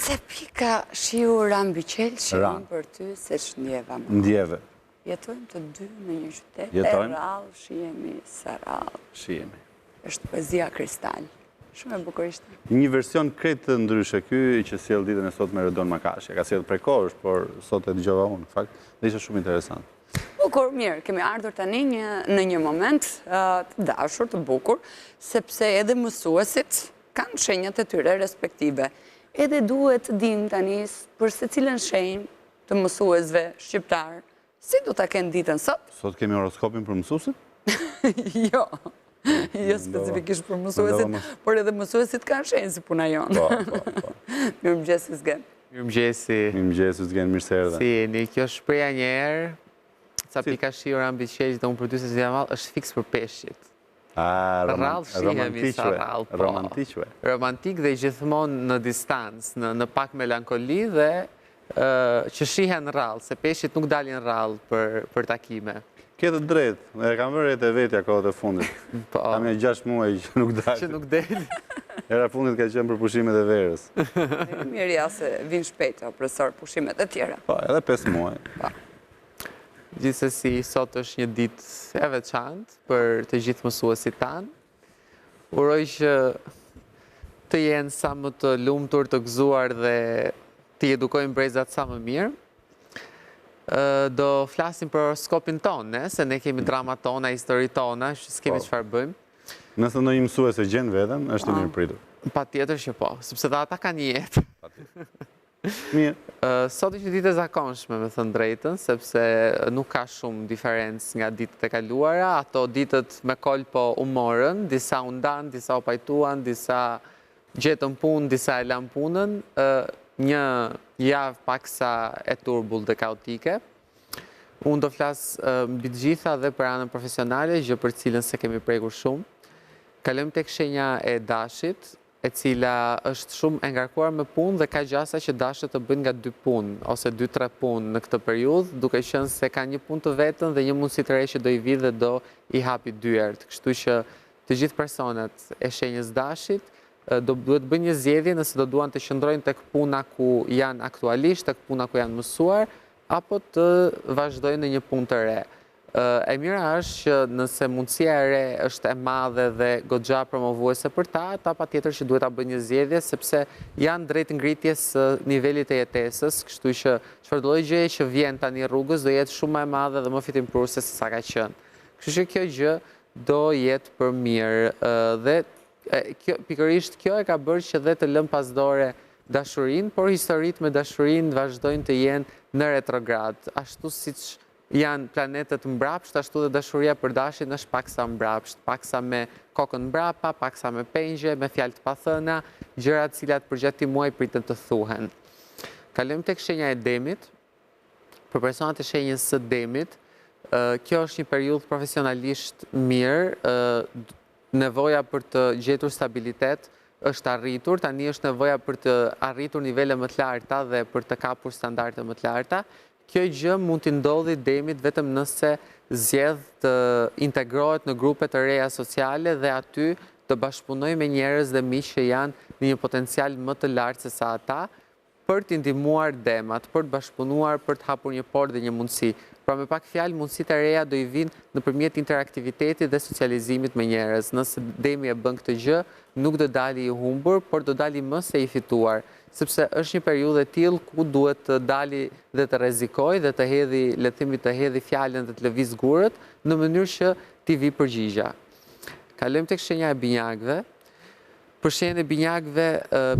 Se pika shiu rambyqel shiu për ty se shndjeva më. Ndjeve. Jetojmë të dy në një qytet, Jetojmë. e rrallë, shihemi sa rrallë. Shihemi. Është poezia kristal. Shumë e bukur ishte. Një version krejt të ndryshe ky që sjell ditën e sot me Redon Makashi. Ka sjell prekosh, por sot e dëgjova unë, në fakt, dhe ishte shumë interesant. Bukur, mirë, kemi ardhur tani në një moment të dashur, të bukur, sepse edhe mësuesit kanë shenjat e tyre respektive. Edhe duhet të dim tani për se cilën shenjë të mësuesve shqiptar, si do ta kenë ditën sot? Sot kemi horoskopin për mësuesit? Jo, jo specifikisht për mësuesit, por edhe mësuesit kanë shenjë si puna jonë. Po. Mirëmëngjes Zgen. Mirëmëngjesi. Mirëmëngjes Zgen, mirë se erdhe. Si jeni? Kjo shpreha një herë, ca pika shiu rambyqel dhe unë për ty se si jam është fiks për peshqit. Rrallë shihemi sa rrallë, po. Romantikve. Romantik dhe gjithmonë në distancë, në pak melankoli dhe që shihen rrallë, se peshqit nuk dalin rrallë për takime. Kete drejt, e kam vërë e vetja kohët e fundit. Kam e 6 muaj që nuk dalin. Që nuk del. Era fundit ka qenë për pushimet e verës. Mirë ja se vinë shpejt, o profesor, pushimet e tjera. Po, edhe 5 muaj. Gjithsesi, sot është një ditë e veçantë për të gjithë mësuesit tanë. Uroj që të jenë sa më të lumtur, të gëzuar dhe të edukojnë brezat sa më mirë. Do flasim për horoskopin tonë, se ne kemi dramat tona, histori tona, s'kemi çfarë bëjmë. Nëse ndonjë mësues e gjen veten, është i mirë pritur. Patjetër që po, sepse dhe ata kanë jetë. Mirë. Sot është një ditë e zakonshme, me thënë drejtën, sepse nuk ka shumë diferencë nga ditët e kaluara. Ato ditët me kolpo u morën, disa u ndanë, disa u pajtuan, disa gjetën punë, disa e lanë punën. Një javë paksa e turbull dhe kaotike. Unë do flasë mbi të gjitha dhe për anën profesionale, gjë për cilën se kemi prekur shumë. Kalojmë tek shenja e dashit, e cila është shumë e ngarkuar me punë dhe ka gjasa që dashët të bëjnë nga 2 punë, ose 2-3 punë në këtë periudhë, duke qenë se ka një punë të vetën dhe një mundësi të re që do i vi dhe do i hapi dyert. Kështu që të gjithë personat e shenjës dashit duhet bëjnë një zgjedhje nëse do duan të qëndrojnë tek puna ku janë aktualisht, tek puna ku janë mësuar, apo të vazhdojnë në një punë të re. E mira është që nëse mundësia e re është e madhe dhe goxha promovuese për ta, ata patjetër që duhet ta bëjnë një zgjedhje sepse janë drejt ngritjes së nivelit të jetesës, kështu që çfarëdo lloj gjëje që vjen tani rrugës do jetë shumë më e madhe dhe më fitimpruese se sa ka qenë. Kështu që kjo gjë do jetë për mirë dhe pikërisht kjo e ka bërë që dhe të lëm pas dore dashurinë, por historitë me dashurinë vazhdojnë të jenë në retrograd, ashtu siç janë planetet mbrapsht, ashtu dhe dashuria për dashin është paksa mbrapsht, paksa me kokën mbrapa, paksa me pengje, me fjalë të pathëna, gjërat cilat për gjatë muaj pritën të thuhen. Kalojmë tek shenja e demit. Për personat e shenjës së demit, kjo është një periudhë profesionalisht mirë, nevoja për të gjetur stabilitet është arritur, tani është nevoja për të arritur nivele më të larta dhe për të kapur standarde më të larta. Kjo gjë mund të ndodhi demit vetëm nëse zgjedh të integrohet në grupe të reja sociale dhe aty të bashkëpunojë me njerëz dhe miq që janë në një potencial më të lartë se sa ata për të ndihmuar demat, për të bashkëpunuar, për të hapur një portë dhe një mundësi. Pra me pak fjalë, mundësitë e reja do i vinë nëpërmjet interaktivitetit dhe socializimit me njerëz. Nëse demi e bën këtë gjë, nuk do dali i humbur, por do dali më se i fituar, sepse është një periudhë e tillë ku duhet të dali dhe të rrezikojë dhe të hedhi, le të themi, të hedhi fjalën dhe të lëviz gurët në mënyrë që t'i vi përgjigja. Kalojmë tek shenja e binjakëve. Për shenjën e binjakëve,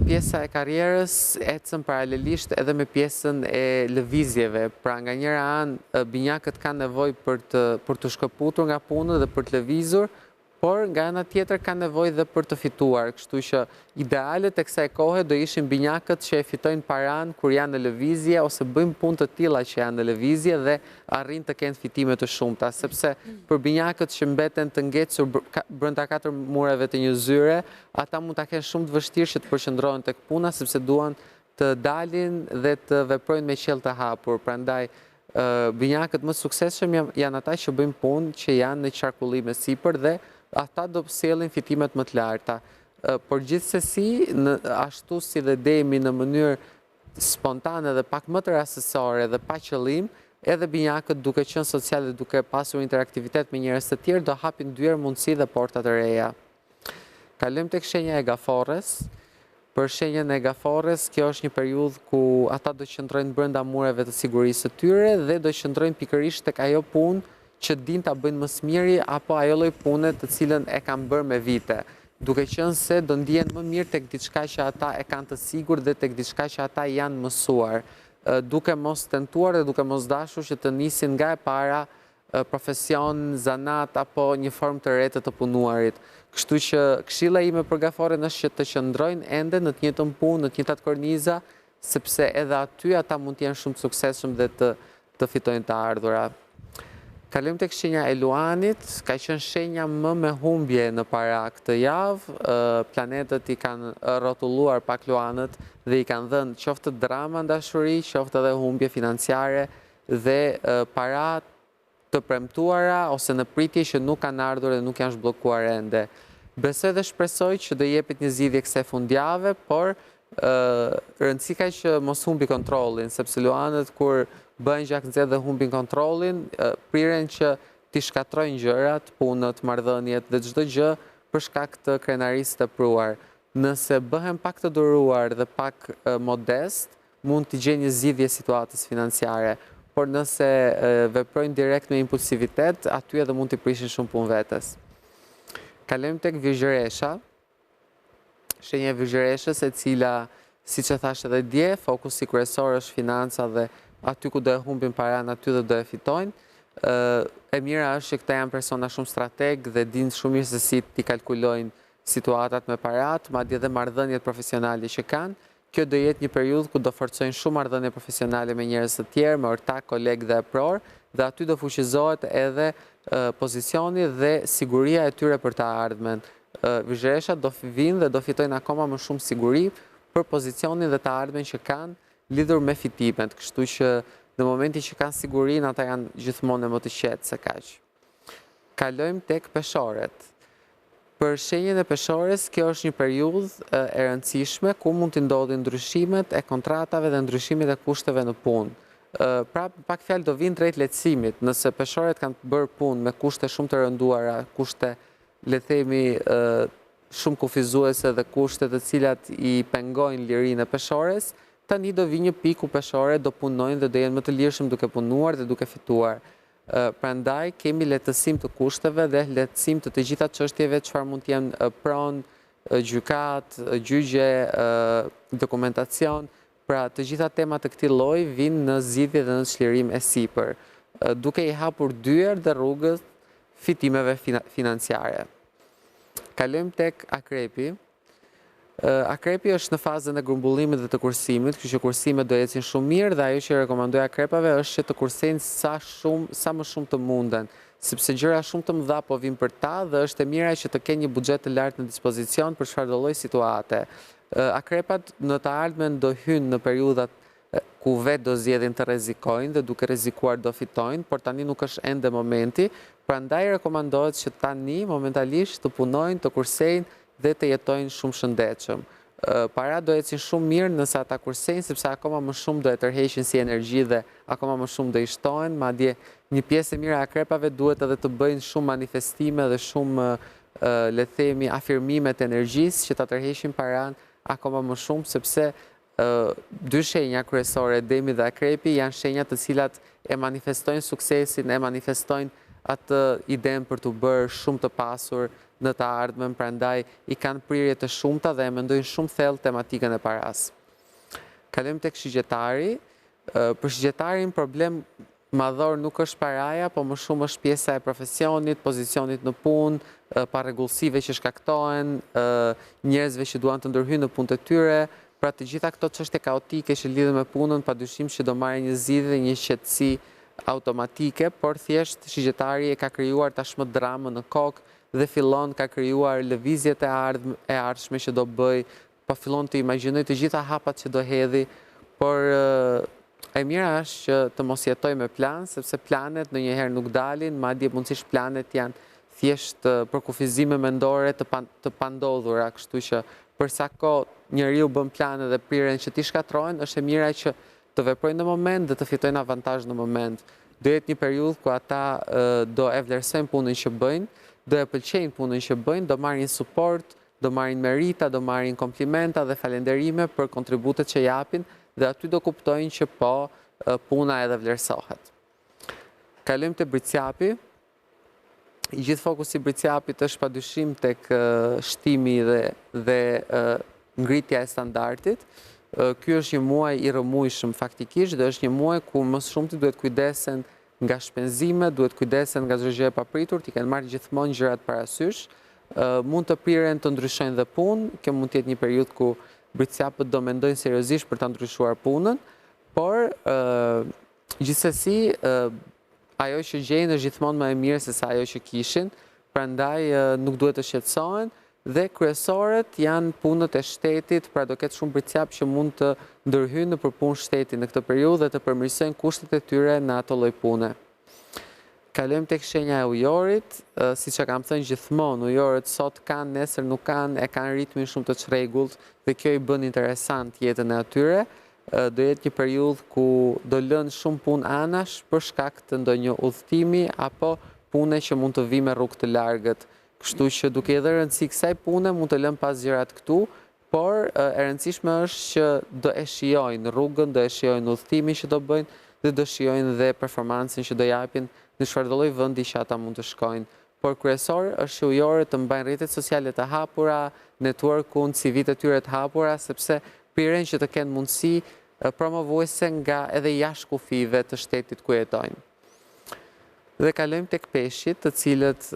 pjesa e karrierës ecën paralelisht edhe me pjesën e lëvizjeve. Pra nga njëra anë, binjakët kanë nevojë për të shkëputur nga puna dhe për të lëvizur, por nga ana tjetër kanë nevojë dhe për të fituar. Kështu që idealet e kësaj kohe do ishin binjakët që e fitojnë paran kur janë në lëvizje ose bëjnë punë të tilla që janë në lëvizje dhe arrin të kenë fitime të shumta, sepse për binjakët që mbeten të ngecur brenda 4 mureve të një zyre, ata mund ta kenë shumë të vështirë që të përqendrohen tek puna sepse duan të dalin dhe të veprojnë me qell të hapur. Prandaj binjakët më suksesshëm janë ata që bëjnë punë që janë në qarkullim e sipër dhe ata do sjellin fitimet më të larta. Por gjithsesi, ashtu si dhe demi në mënyrë spontane dhe pak më të rastësore dhe pa qëllim, edhe binjakët duke qenë sociale dhe duke pasur interaktivitet me njerëz të tjerë, do hapin dyer mundësi dhe porta të reja. Kalojmë tek shenja e gaforres. Për shenjën e gaforres, kjo është një periudhë ku ata do qëndrojnë brenda mureve të sigurisë së tyre dhe do qëndrojnë pikërisht tek ajo punë që din ta bëjnë më së miri apo ajo lloj pune të cilën e kanë bërë me vite, duke qenë se do ndihen më mirë tek diçka që ata e kanë të sigurt dhe tek diçka që ata janë mësuar, duke mos tentuar dhe duke mos dashur që të nisin nga e para profesion, zanat apo një formë të re të punuarit. Kështu që këshilla ime për gaforën është që të qëndrojnë ende në të njëjtën punë, në të njëjtat korniza, sepse edhe aty ata mund të jenë shumë të suksesshëm dhe të fitojnë të ardhura. Kalojmë tek shenja e luanit, ka qenë shenja më me humbje në para këtë javë, planetët i kanë rrotulluar pak luanët dhe i kanë dhënë qoftë drama në dashuri, qoftë edhe humbje financiare dhe para të premtuara ose në pritje që nuk kanë ardhur dhe nuk janë zhbllokuar ende. Besoj dhe shpresoj që do jepet një zgjidhje kësaj fundjavë, por rëndësika që mos humbi kontrollin, sepse luanët kur bëjnë gjak nxehtë dhe humbin kontrollin, priren që t'i shkatrojnë gjërat, punët, marrëdhëniet dhe çdo gjë për shkak të krenarisë të pruar. Nëse bëhen pak të duruar dhe pak modest, mund t'i gjejnë një zgjidhje situatës financiare, por nëse veprojnë direkt me impulsivitet, aty edhe mund t'i prishin shumë punë vetes. Kalojmë tek Vygjëresha. Shenja e Vygjëreshës, e cila, siç e thash edhe dje, fokusi kryesor është financa dhe aty ku do e humbin paran, aty dhe do e fitojnë. E mira është që këta janë persona shumë strateg dhe dinë shumë mirë se si t'i kalkulojnë situatat me parat, madje edhe marrëdhëniet profesionale që kanë. Kjo do jetë një periudhë ku do forcojnë shumë marrëdhënie profesionale me njerëz të tjerë, me ortak, kolegë dhe pror, dhe aty do fuqizohet edhe pozicioni dhe siguria e tyre për të ardhmen. Vygjëresha do vinë dhe do fitojnë akoma më shumë siguri për pozicionin dhe të ardhmen që kanë lidhur me fitimet, kështu që në momenti që kanë sigurin, ata janë gjithmonë më të qetë se kaq. Kalojmë tek Peshorët. Për shenjën e Peshores, kjo është një periudhë e rëndësishme ku mund të ndodhin ndryshimet e kontratave dhe ndryshimet e kushteve në punë. Pra, pak fjalë do vinë drejt lehtësimit, nëse Peshorët kanë bërë punë me kushte shumë të rënduara, kushte, le themi, shumë kufizuese dhe kushte të cilat i pengojnë lirinë e Peshores, tani do vi një pikë ku Peshorët do punojnë dhe do jenë më të lirshëm duke punuar dhe duke fituar. Prandaj kemi lehtësim të kushteve dhe lehtësim të gjitha çështjeve çfarë mund të jenë pronë, gjykat, gjyqje, dokumentacion, pra të gjitha temat të këtij lloji vinë në zgjidhje dhe në çlirim e sipër, duke i hapur dyer dhe rrugët fitimeve financiare. Kalojmë tek Akrepi. Akrepi është në fazën e grumbullimit dhe të kursimit, kështu që kursimet do ecin shumë mirë dhe ajo që rekomandoj akrepave është që të kursejnë sa më shumë të munden, sepse gjëra shumë të mëdha po vinë për ta dhe është e mira që të kenë një buxhet të lartë në dispozicion për çfarëdo lloj situate. Akrepat në të ardhmen do hynë në periudhat ku vetë do zgjedhin të rrezikojnë dhe duke rrezikuar do fitojnë, por tani nuk është ende momenti, prandaj rekomandohet që tani momentalisht të punojnë, të kursejnë dhe të jetojnë shumë shëndetshëm. Para do ecin shumë mirë nëse ata kursejnë, sepse akoma më shumë do e tërheqin si energji dhe akoma më shumë do i shtohen, madje një pjesë e mirë e akrepave duhet edhe të bëjnë shumë manifestime dhe shumë, le themi, afirmime të energjisë që ta tërheqin paran akoma më shumë, sepse dy shenja kryesore, Demi dhe Akrepi, janë shenja të cilat e manifestojnë suksesin, e manifestojnë atë idenë për të bërë shumë të pasur në të ardhmen, prandaj i kanë prirje të shumta dhe e mendojnë shumë thellë tematikën e paras. Kalojmë tek shigjetari. Për shigjetarin problem madhor nuk është paraja, po më shumë është pjesa e profesionit, pozicionit në punë, parregullsive që shkaktohen, njerëzve që duan të ndërhyjnë në punët e tyre, pra të gjitha këto çështje kaotike që lidhen me punën, padyshim që do marrin një zgjidhje, një qetësi automatike, por thjesht shigjetari e ka krijuar tashmë dramën në kokë dhe fillon ka krijuar lëvizjet e ardhshme që do bëj, po fillon të imagjinoj të gjitha hapat që do hedhi, por e mira është që të mos jetoj me plan, sepse planet ndonjëherë nuk dalin, madje mundësisht planet janë thjesht për kufizime mendore të pandodhura, kështu që për sa kohë njeriu bën plane dhe priren që t'i shkatrojnë, është e mira që të veprojnë në moment dhe të fitojnë avantazh në moment. Do jetë një periudhë ku ata do e vlerësojnë punën që bëjnë, do e pëlqejnë punën që bëjnë, do marrin suport, do marrin merita, do marrin komplimenta dhe falenderime për kontributet që japin dhe aty do kuptojnë që po puna edhe vlerësohet. Kalojmë te Bricjapi. I gjithë fokusi i Bricjapit është padyshim tek shtimi dhe ngritja e standardit. Ky është një muaj i rrëmujshëm faktikisht dhe është një muaj ku më shumti duhet kujdesen nga shpenzimet, duhet kujdesen nga çdo gjë e papritur, t'i kanë marrë gjithmonë gjërat parasysh. Mund të priren të ndryshojnë dhe punë, kjo mund të jetë një periudhë ku Bricjapët do mendojnë seriozisht për ta ndryshuar punën, por gjithsesi ajo që gjejnë është gjithmonë më e mirë se sa ajo që kishin, prandaj nuk duhet të shqetësohen dhe kryesorët janë punët e shtetit, pra do ketë shumë Bricjap që mund të ndërhyjnë nëpër punë shteti në këtë periudhë dhe të përmirësojnë kushtet e tyre në ato lloj pune. Kalojmë tek shenja e ujorit, siç e kam thënë gjithmonë, ujorët sot kanë, nesër nuk kanë, e kanë ritmin shumë të çrregullt dhe kjo i bën interesant jetën e atyre. Do jetë një periudhë ku do lënë shumë punë anash për shkak të ndonjë udhëtimi apo pune që mund të vijë me rrugë të largët. Kështu që duke i dhënë rëndësi kësaj pune mund të lënë pas gjërat këtu, por e rëndësishme është që do e shijojnë rrugën, do e shijojnë udhëtimin që do bëjnë dhe do shijojnë dhe performancën që do japin në çfarëdo lloj vendi që ata mund të shkojnë. Por kryesor është që ujorët të mbajnë rrjetet sociale të hapura, networkun, CV-t e tyre të hapura, sepse priren që të kenë mundësi promovuese nga edhe jashtë kufive të shtetit ku jetojnë. Dhe kalojmë tek peshqit, të cilët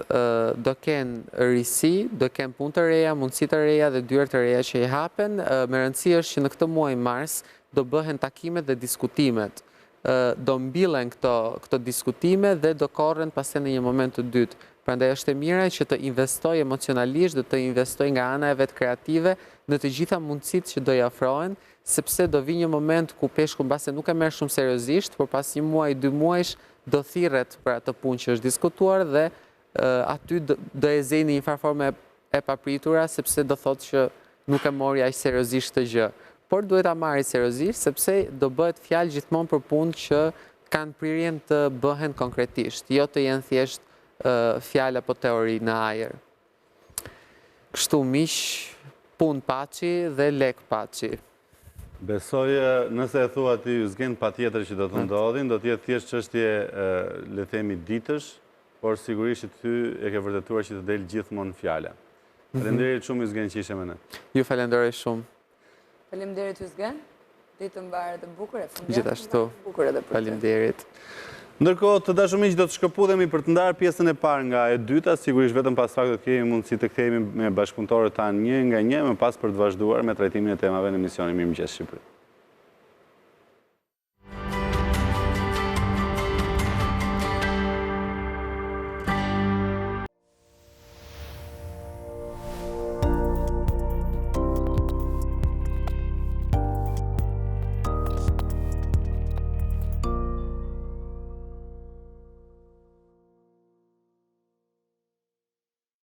do kenë risi, do kenë punë të reja, mundësi të reja dhe dyert të reja që i hapen. Me rëndësi është që në këtë muaj mars do bëhen takimet dhe diskutimet. Do mbillen këto diskutime dhe do korren pastaj në një moment të dytë. Prandaj është e mira që të investoj emocionalisht dhe të investoj nga ana e vet kreative në të gjitha mundësitë që do i ofrohen, sepse do vi një moment ku peshku mbase nuk e merr shumë seriozisht, por pas një muaj, 2 muajsh do thirret për atë punë që është diskutuar dhe aty do e zeni një farë forme e papritura, sepse do thotë që nuk e mori aq seriozisht këtë gjë. Por duhet ta marrë seriozisht sepse do bëhet fjalë gjithmonë për punë që kanë prirjen të bëhen konkretisht, jo të jenë thjesht fjalë apo teori në ajër. Kështu miq, punë paçi dhe lek paçi. Besoj, nëse e thua ti zgen patjetër që do të ndodhin, do të jetë thjesht çështje le të themi ditësh, por sigurisht që ty e ke vërtetuar që të del gjithmonë fjala. Faleminderit shumë Yzgen që ishe me ne. Ju falenderoj shumë. Faleminderit Yzgen. Ditë mbarë dhe bukur e fundjavë. Gjithashtu. Bukur edhe për ty. Faleminderit. Ndërkohë, të dashur miq, do të shkëputemi për të ndarë pjesën e parë nga e dyta, sigurisht vetëm pas faktit të kemi mundësi të kthehemi me bashkëpunëtorët tanë një nga një, më pas për të vazhduar me trajtimin e temave në emisionin Mirëmëngjes Shqipëri.